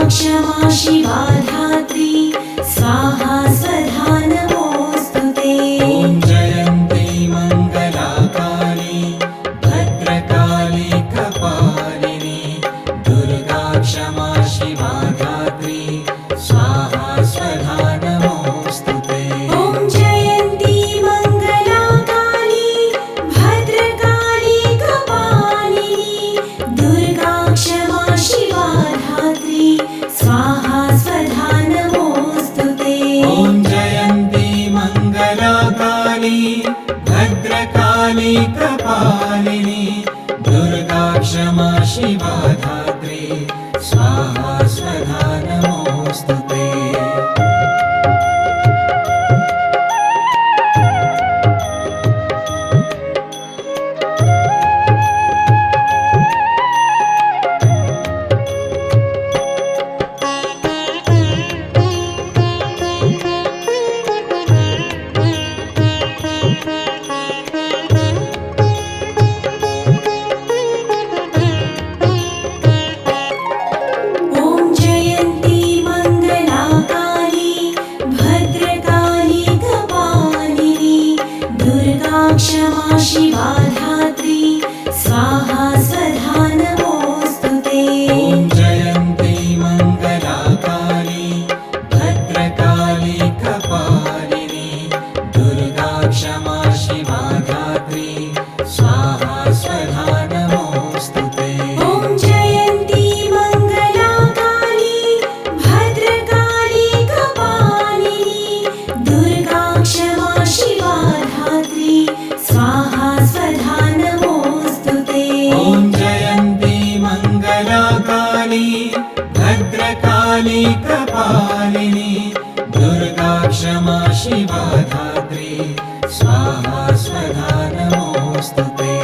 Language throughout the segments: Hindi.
क्षमा शिवा धात्री स्वाहा स्वधा नमोऽस्तुते। ॐ जयन्ती मङ्गलाकाली भद्रकाली कपालिनी दुर्गा क्षमा शिवा धात्री स्वाहा स्वधा नमोऽस्तुते। ॐ जयन्ती मङ्गलाकाली भद्रकाली कपालिनी दुर्गा क्षमा शिवा धात्री स्वाहा स्वधा नमोऽस्तुते। ॐ जयन्ती मङ्गलाकाली भद्रकाली कपालिनी दुर्गा क्षमा शिवा धात्री स्वाहा स्वधा नमोऽस्तुते। क्षमा शिवा धात्री स्वाहा स्वधा नमोऽस्तुते। ॐ जयन्ती मङ्गलाकाली भद्रकाली कपालिनी दुर्गा क्षमा शिवा धात्री स्वाहा स्वधा नमोऽस्तुते। ॐ जयन्ती मङ्गलाकाली भद्रकाली कपालिनी दुर्गा क्षमा शिवा धात्री स्वाहा स्वधा नमोऽस्तुते। ॐ जयन्ती मङ्गलाकाली भद्रकाली कपालिनी दुर्गा क्षमा शिवा धात्री स्वाहा स्वधा नमोऽस्तुते।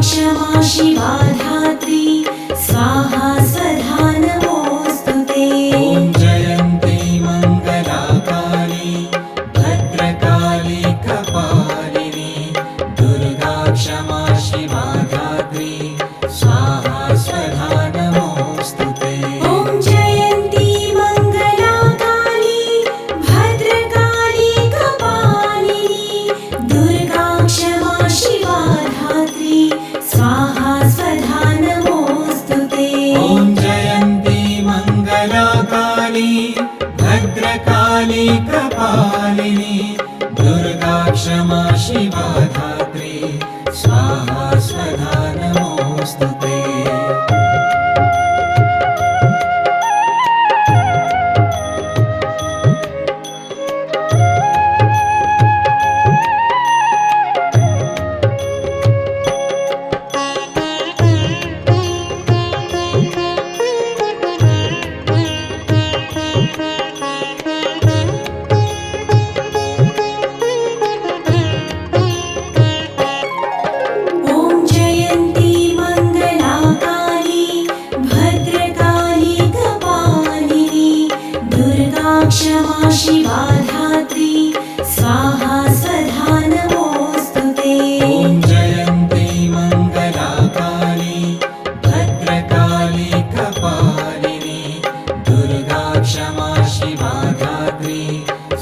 क्षमा शिवा धात्री स्वाहा स्वधा नमोऽस्तुते। ॐ जयन्ती मङ्गलाकाली भद्रकाली कपालिनी दुर्गा क्षमा शिवा धात्री स्वाहा स्वधा नमोऽस्तुते। ॐ जयन्ती मङ्गलाकाली भद्रकाली कपालिनी दुर्गा क्षमा शिवा धात्री स्वाहा स्वधा नमोऽस्तुते। ॐ जयन्ती मङ्गलाकाली भद्रकाली कपालिनी दुर्गा क्षमा शिवा धात्री स्वाहा स्वधा नमोऽस्तुते। क्षमा शिवा धात्री स्वाहा स्वधा नमोऽस्तुते। ॐ जयन्ती मङ्गलाकाली भद्रकाली कपालिनी दुर्गा क्षमा शिवा धात्री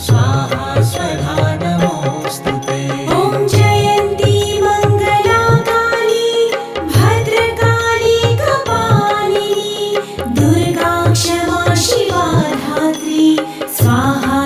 स्वाहा स्वधा नमोऽस्तुते। ॐ जयन्ती मङ्गलाकाली भद्रकाली कपालिनी दुर्गा क्षमा शिवा धात्री स्वाहा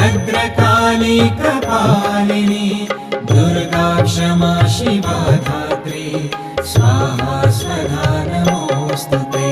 भद्रकाली कपालिनी दुर्गा क्षमा शिवा धात्री स्वाहा स्वधा नमोऽस्तु ते।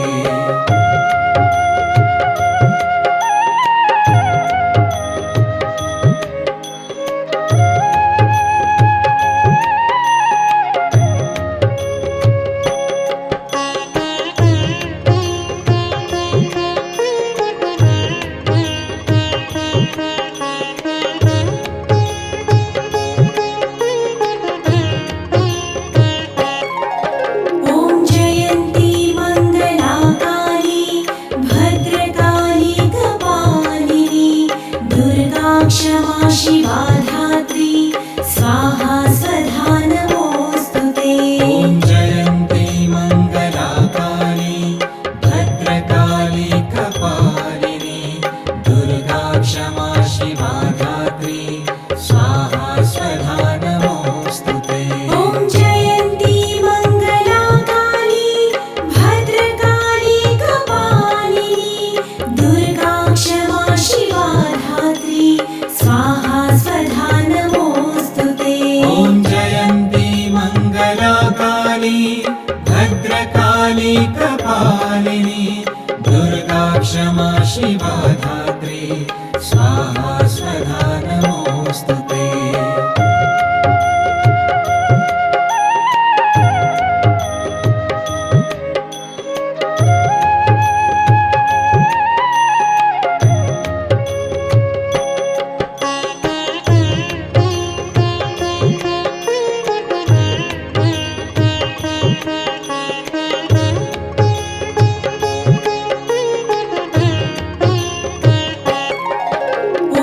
ॐ जयन्ती मङ्गलाकाली भद्रकाली कपालिनी दुर्गा क्षमा शिवा धात्री स्वाहा स्वधा नमोऽस्तु ते। ॐ जयन्ती मङ्गलाकाली भद्रकाली कपालिनी दुर्गा क्षमा शिवा धात्री स्वाहा स्वधा नमोऽस्तु ते। ॐ जयन्ती मङ्गलाकाली भद्रकाली कपालिनी दुर्गा क्षमा शिवा धात्री स्वाहा स्वधा नमोऽस्तु ते। ॐ जयन्ती मङ्गलाकाली भद्रकाली कपालिनी दुर्गा क्षमा शिवा धात्री स्वाहा स्वधा नमोऽस्तु ते।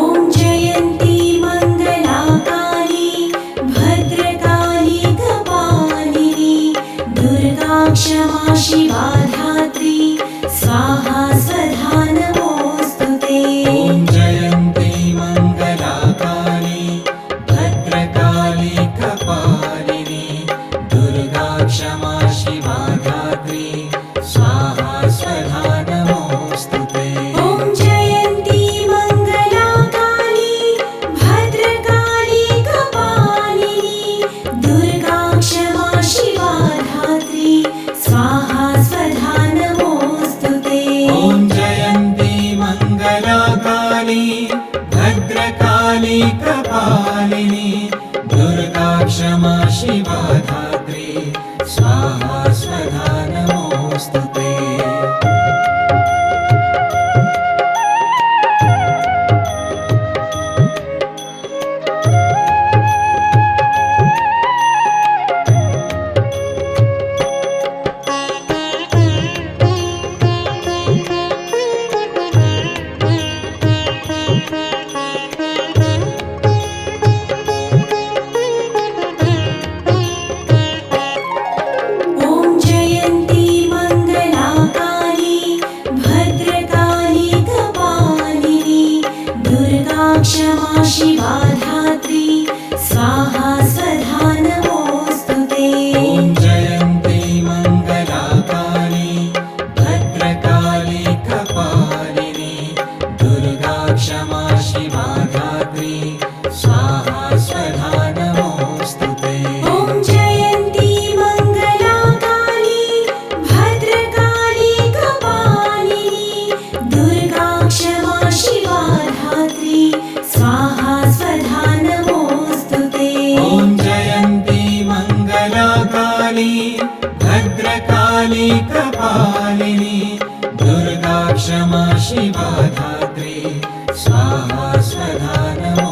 ॐ जयन्ती मङ्गलाकाली भद्रकाली कपालिनी दुर्गा क्षमा शिवा धात्री स्वाहा स्वधा नमोऽस्तु ते। ॐ जयन्ती मङ्गलाकाली भद्रकाली कपालिनी दुर्गा क्षमा शिवा धात्री स्वाहा स्वधा नमोऽस्तु ते। ॐ जयन्ती मङ्गलाकाली भद्रकाली कपालिनी दुर्गा क्षमा शिवा धात्री स्वाहा स्वधा नमोऽस्तु ते। ॐ जयन्ती मङ्गलाकाली भद्रकाली कपालिनी दुर्गा क्षमा शिवा धात्री स्वाहा स्वधा नमोऽस्तु ते। ॐ जयन्ती मङ्गलाकाली भद्रकाली कपालिनी दुर्गा क्षमा शिवा धात्री स्वाहा स्वधा नमोऽस्तु ते। ॐ जयन्ती मङ्गलाकाली भद्रकाली कपालिनी दुर्गा क्षमा शिवा धात्री स्वाहा स्वधा नमोऽस्तु ते। ॐ जयन्ती मङ्गलाकाली भद्रकाली कपालिनी दुर्गा क्षमा शिवा धात्री स्वाहा स्वधा नमोऽस्तु ते। ॐ जयन्ती मङ्गलाकाली भद्रकाली कपालिनी दुर्गा क्षमा शिवा धात्री स्वाहा स्वधा नमोऽस्तु ते।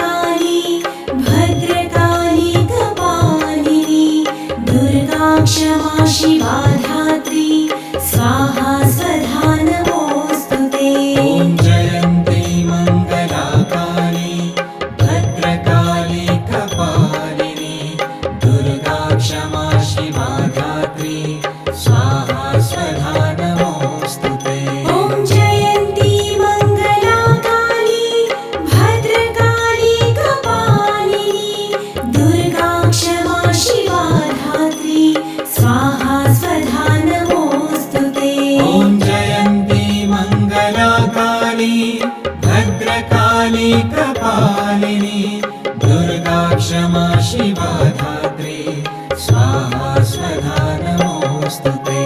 काली भद्रकाली कपालिनी दुर्गा क्षमा शिवा धात्री स्वाहा स्वधा नमोऽस्तुते। ॐ जयन्ती मङ्गला काली भद्रकाली कपालिनी दुर्गा क्षमा शिवा धात्री स्वाहा स्वधा नमोऽस्तुते। ॐ जयन्ती मङ्गला काली भद्रकाली कपालिनी दुर्गा क्षमा शिवा धात्री स्वाहा स्वधा नमोऽस्तुते। ॐ जयन्ती मङ्गला काली भद्रकाली कपालिनी दुर्गा क्षमा शिवा धात्री स्वाहा स्वधा नमोऽस्तुते।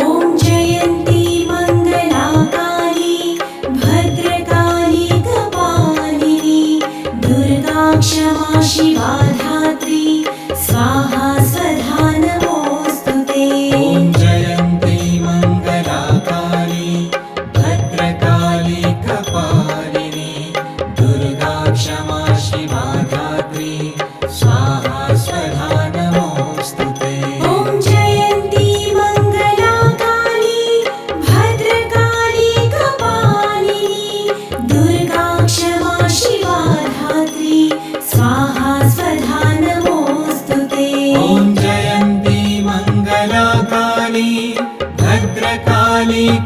ॐ जयन्ती मङ्गला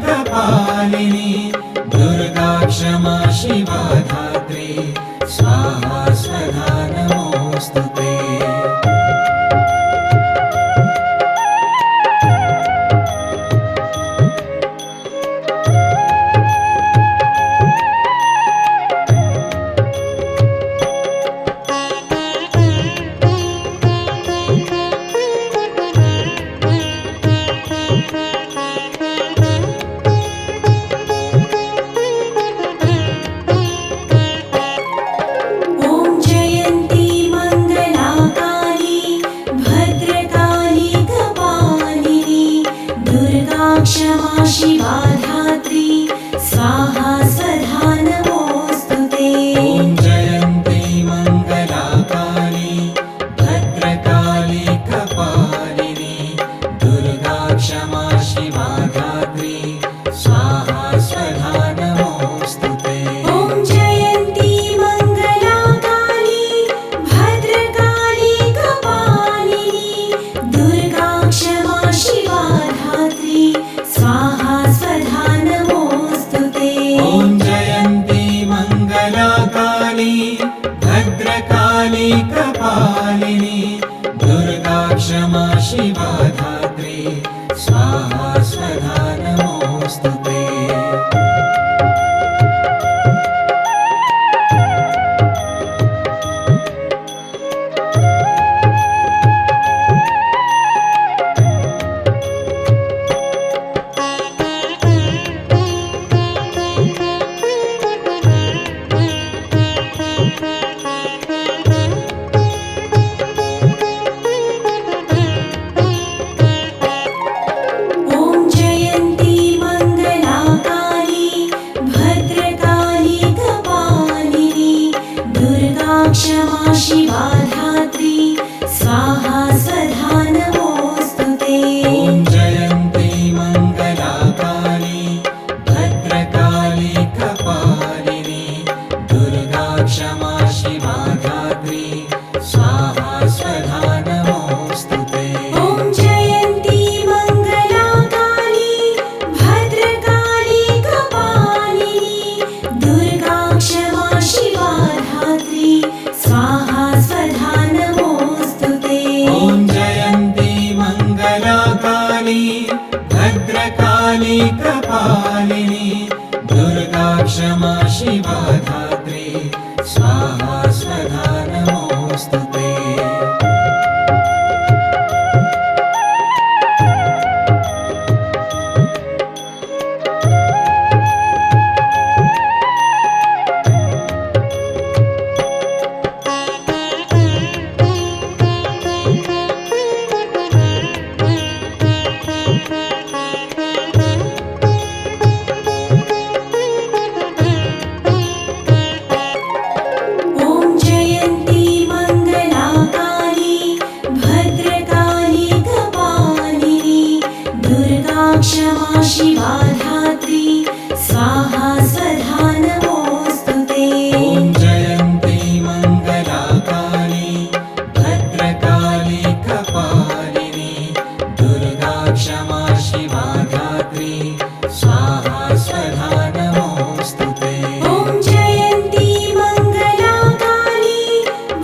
कपालिनी दुर्गा क्षमा शिवा धात्री स्वाहा स्वधा नमोऽस्तु ते। ॐ जयन्ती मङ्गला काली भद्रकाली कपालिनी दुर्गा क्षमा शिवा धात्री स्वाहा स्वधा नमोऽस्तु ते। ॐ जयन्ती मङ्गला काली भद्रकाली कपालिनी दुर्गा क्षमा शिवा धात्री स्वाहा स्वधा नमोऽस्तु ते। ॐ जयन्ती मङ्गला काली भद्रकाली कपालिनी दुर्गा क्षमा शिवा धात्री स्वाहा स्वधा नमोऽस्तु ते। ॐ जयन्ती मङ्गला काली भद्रकाली कपालिनी दुर्गा क्षमा शिवा धात्री स्वाहा स्वधा नमोऽस्तु ते। ॐ जयन्ती मङ्गला काली भद्रकाली कपालिनी दुर्गा क्षमा शिवा धात्री स्वाहा स्वधा नमोऽस्तु ते। ॐ जयन्ती मङ्गला काली भद्रकाली कपालिनी दुर्गा क्षमा शिवा धात्री स्वाहा स्वधा नमोऽस्तु ते। ॐ जयन्ती मङ्गला काली भद्रकाली कपालिनी दुर्गा क्षमा शिवा धात्री स्वाहा स्वधा नमोऽस्तु ते। ॐ जयन्ती मङ्गला काली भद्रकाली कपालिनी दुर्गा क्षमा शिवा धात्री स्वाहा स्वधा नमोऽस्तु ते। ॐ जयन्ती मङ्गला काली भद्रकाली कपालिनी दुर्गा क्षमा शिवा धात्री स्वाहा स्वधा नमोऽस्तु ते। ॐ जयन्ती मङ्गला काली भद्रकाली कपालिनी दुर्गा क्षमा शिवा धात्री स्वाहा स्वधा नमोऽस्तु ते। ॐ जयन्ती मङ्गला काली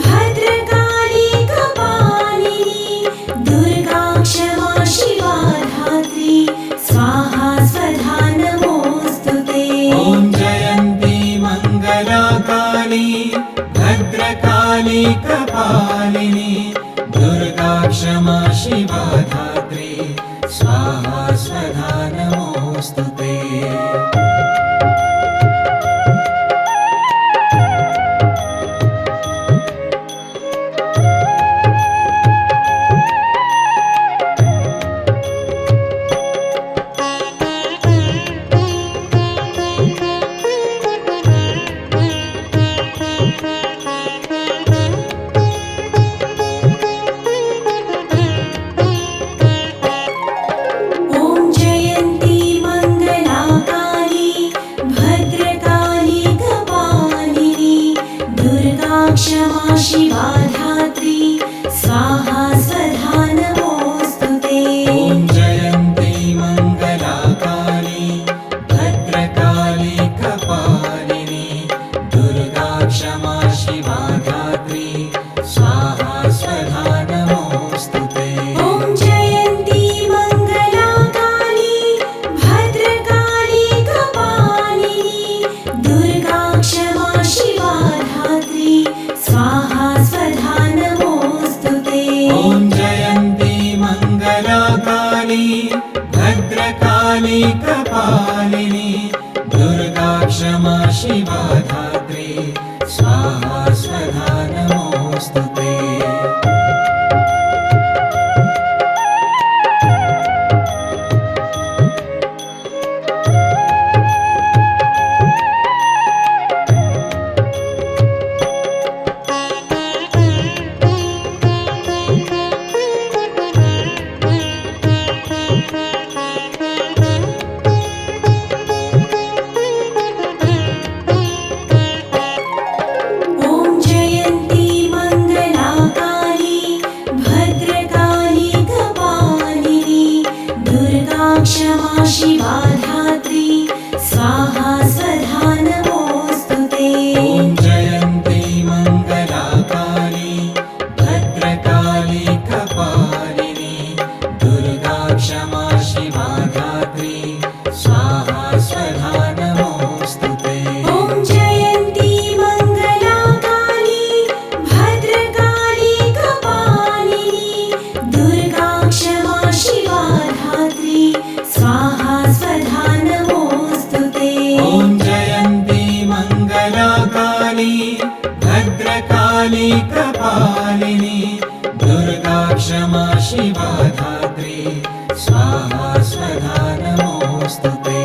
भद्रकाली कपालिनी दुर्गा क्षमा शिवा धात्री स्वाहा स्वधा नमोऽस्तु ते। ॐ जयन्ती मङ्गला काली भद्रकाली कपालिनी दुर्गा क्षमा शिवा धात्री स्वाहा स्वधा नमोऽस्तु ते। ॐ जयन्ती मङ्गला काली शिवा धात्री स्वाहा स्वधा नमोऽस्तु ते। ॐ जयन्ती मङ्गलाकाली भद्रकाली कपालिनी दुर्गा क्षमा शिवा धात्री स्वाहा स्वधा नमोऽस्तु ते। ॐ जयन्ती मङ्गलाकाली भद्रकाली कपालिनी दुर्गा क्षमा शिवा धात्री स्वाहा स्वधा नमोऽस्तु ते। ॐ जयन्ती मङ्गलाकाली भद्रकाली कपालिनी दुर्गा क्षमा शिवा धात्री स्वाहा स्वधा नमोऽस्तु ते। ॐ जयन्ती मङ्गलाकाली भद्रकाली कपालिनी दुर्गा क्षमा शिवा धात्री स्वाहा स्वधा नमोऽस्तु ते।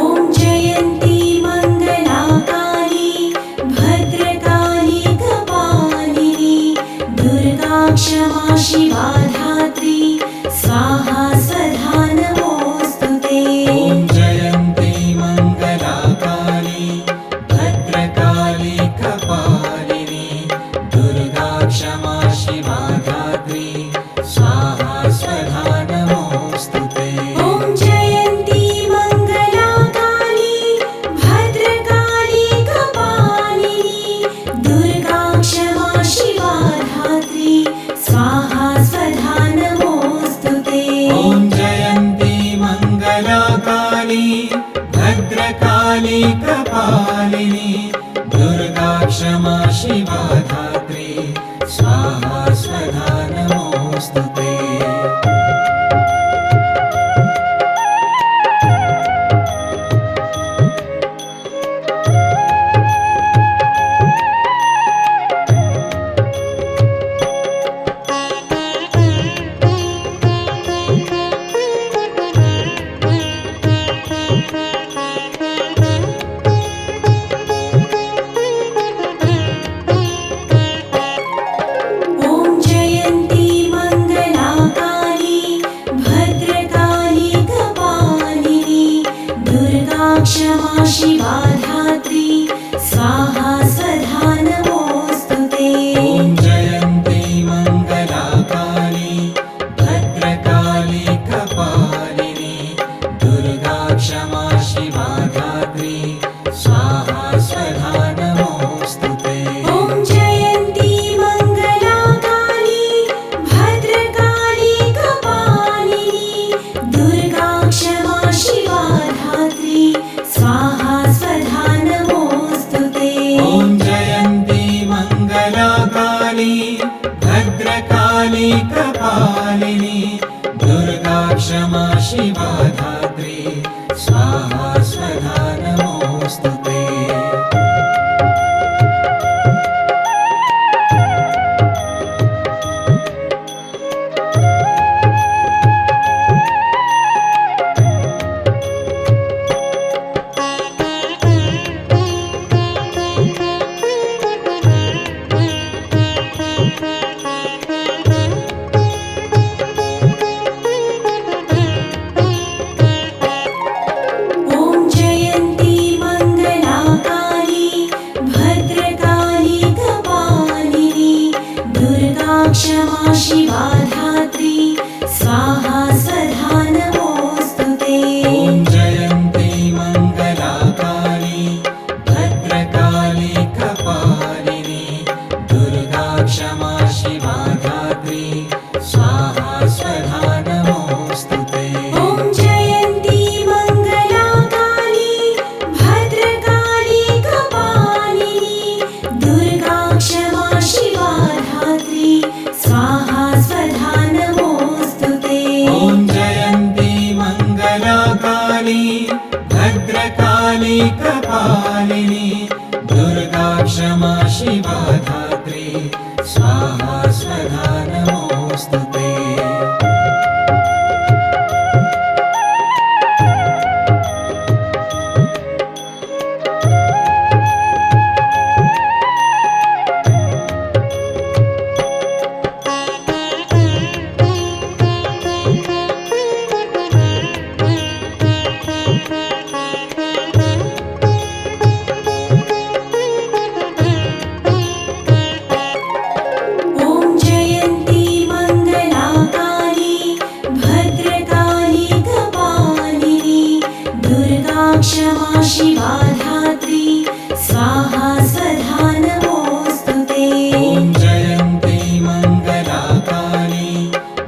ॐ जयन्ती मङ्गलाकाली भद्रकाली कपालिनी दुर्गा क्षमा शिवा धात्री स्वाहा स्वधा नमोऽस्तु ते। ॐ जयन्ती मङ्गलाकाली भद्रकाली कपालिनी दुर्गा क्षमा शिवा धात्री स्वाहा स्वधा नमोऽस्तु ते। ॐ जयन्ती मङ्गलाकाली भद्रकाली कपालिनी दुर्गा क्षमा शिवा धात्री स्वाहा स्वधा नमोऽस्तु ते। ॐ जयन्ती मङ्गलाकाली भद्रकाली कपालिनी दुर्गा क्षमा शिवा धात्री स्वाहा स्वधा नमोऽस्तु ते। ॐ जयन्ती मङ्गलाकाली भद्रकाली कपालिनी दुर्गा क्षमा शिवा धात्री स्वाहा स्वधा नमोऽस्तु ते। ॐ जयन्ती मङ्गलाकाली भद्रकाली कपालिनी दुर्गा क्षमा शिवा धात्री स्वाहा स्वधा नमोऽस्तु ते। ॐ जयन्ती मङ्गलाकाली भद्रकाली कपालिनी दुर्गा क्षमा शिवा धात्री स्वाहा स्वधा नमोऽस्तु ते। ॐ जयन्ती मङ्गलाकाली भद्रकाली कपालिनी दुर्गा क्षमा शिवा धात्री स्वाहा स्वधा नमोऽस्तु ते। दुर्गाक्षमा शिवा धात्री स्वाहा स्वधा नमोऽस्तु ते। ॐ जयन्ती मङ्गलाकाली भद्रकाली कपालिनी दुर्गा क्षमा शिवा धात्री स्वाहा स्वधा नमोऽस्तु ते। ॐ जयन्ती मङ्गलाकाली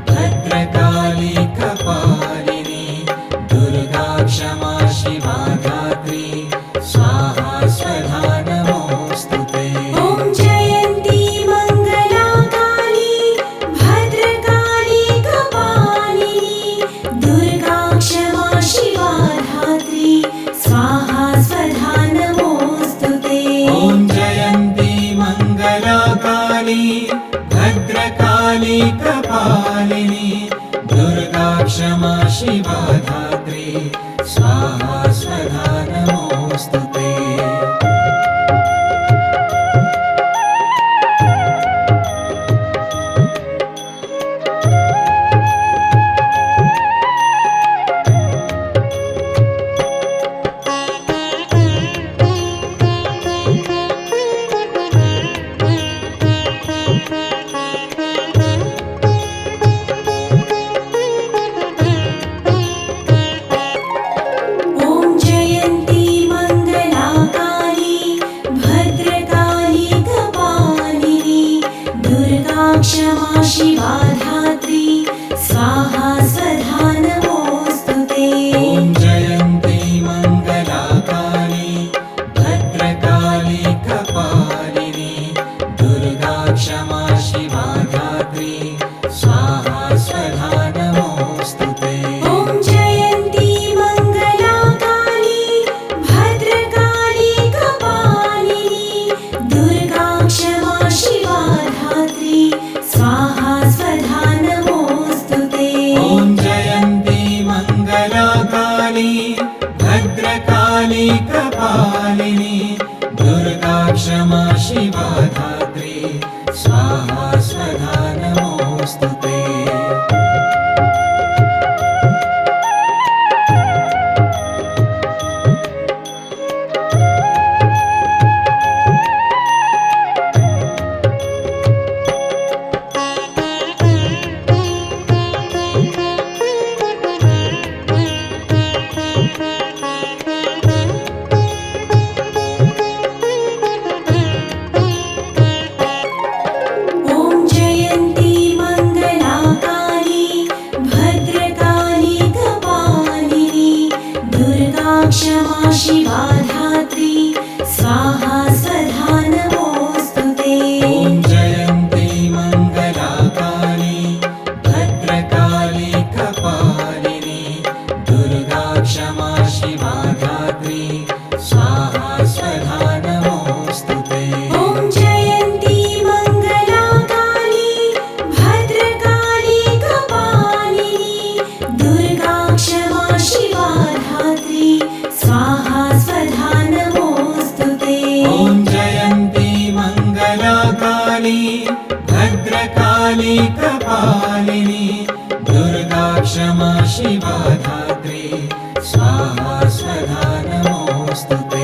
भद्रकाली कपालिनी दुर्गा क्षमा शिवा धात्री स्वाहा स्वधा नमोऽस्तु ते। ॐ जयन्ती मङ्गलाकाली भद्रकाली कपालिनी दुर्गा क्षमा शिवा धात्री स्वाहा स्वधा नमोऽस्तु ते। ॐ जयन्ती मङ्गलाकाली भद्रकाली कपालिनी दुर्गा क्षमा शिवा धात्री स्वाहा स्वधा नमोऽस्तु ते। ॐ जयन्ती मङ्गलाकाली भद्रकाली कपालिनी दुर्गा क्षमा शिवा धात्री स्वाहा स्वधा नमोऽस्तु ते। ॐ जयन्ती मङ्गलाकाली भद्रकाली कपालिनी दुर्गा क्षमा शिवा धात्री स्वाहा स्वधा नमोऽस्तु ते। ॐ जयन्ती मङ्गलाकाली भद्रकाली कपालिनी दुर्गा क्षमा शिवा धात्री स्वाहा स्वधा नमोऽस्तु ते। ॐ जयन्ती मङ्गलाकाली भद्रकाली कपालिनी दुर्गा क्षमा शिवा धात्री स्वाहा स्वधा नमोऽस्तु ते। ॐ जयन्ती मङ्गलाकाली भद्रकाली कपालिनी दुर्गा क्षमा शिवा धात्री स्वाहा स्वधा नमोऽस्तु ते। ॐ जयन्ती मङ्गलाकाली भद्रकाली कपालिनी दुर्गा क्षमा शिवा धात्री स्वाहा स्वधा नमोऽस्तु ते। ॐ जयन्ती मङ्गलाकाली भद्रकाली कपालिनी दुर्गा क्षमा शिवा धात्री स्वाहा स्वधा नमोऽस्तु ते। ॐ जयन्ती मङ्गलाकाली भद्रकाली कपालिनी दुर्गा क्षमा शिवा धात्री स्वाहा स्वधा नमोऽस्तु ते।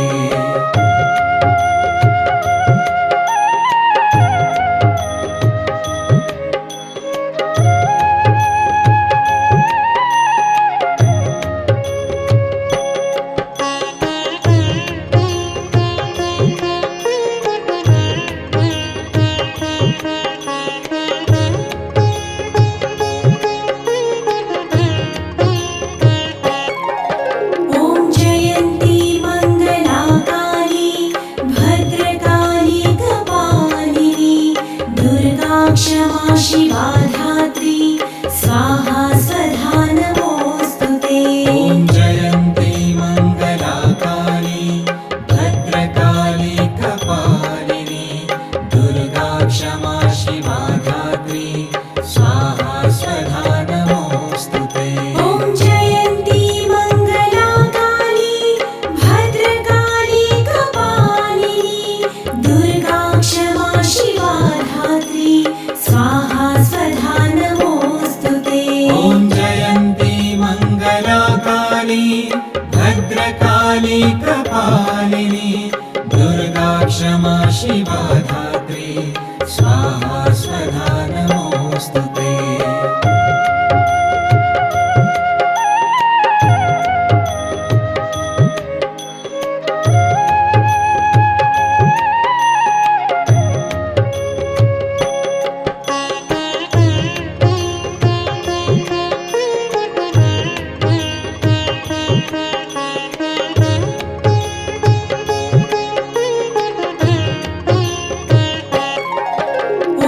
क्षमा शिवा धात्री स्वाहा स्वधा नमोऽस्तु ते।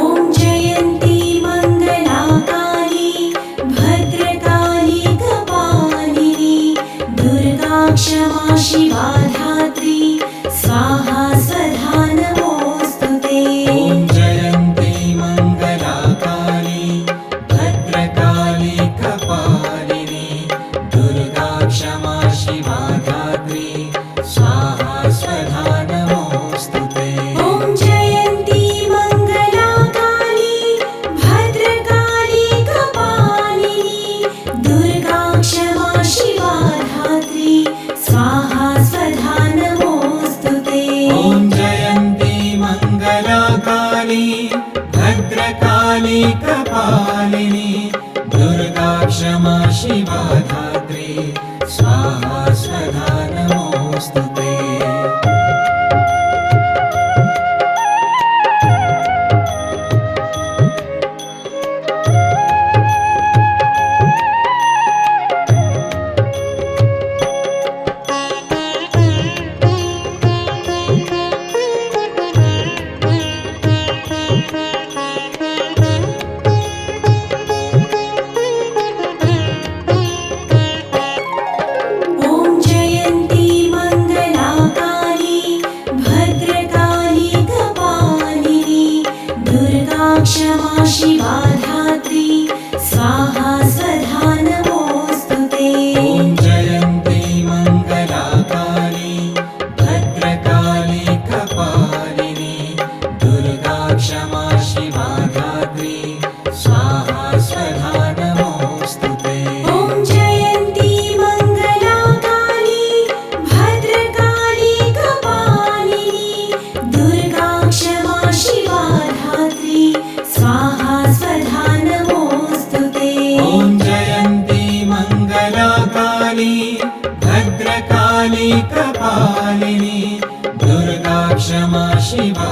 ॐ जयन्ती मङ्गलाकाली भद्रकाली कपालिनी दुर्गा क्षमा शिवा धात्री स्वाहा स्वधा नमोऽस्तु ते। ॐ जयन्ती मङ्गलाकाली भद्रकाली कपालिनी दुर्गा क्षमा शिवा धात्री स्वाहा स्वधा नमोऽस्तु ते। ॐ जयन्ती मङ्गलाकाली भद्रकाली कपालिनी दुर्गा क्षमा शिवा धात्री स्वाहा स्वधा नमोऽस्तु ते। ॐ जयन्ती मङ्गलाकाली भद्रकाली कपालिनी दुर्गा क्षमा शिवा धात्री स्वाहा स्वधा नमोऽस्तु ते। ॐ जयन्ती मङ्गलाकाली भद्रकाली कपालिनी दुर्गा क्षमा शिवा धात्री स्वाहा स्वधा नमोऽस्तु ते। ॐ जयन्ती मङ्गलाकाली भद्रकाली कपालिनी दुर्गा क्षमा शिवा धात्री स्वाहा स्वधा नमोऽस्तु ते। ॐ जयन्ती मङ्गलाकाली भद्रकाली कपालिनी दुर्गा क्षमा शिवा धात्री स्वाहा स्वधा नमोऽस्तु ते। ॐ जयन्ती मङ्गलाकाली भद्रकाली कपालिनी दुर्गा क्षमा शिवा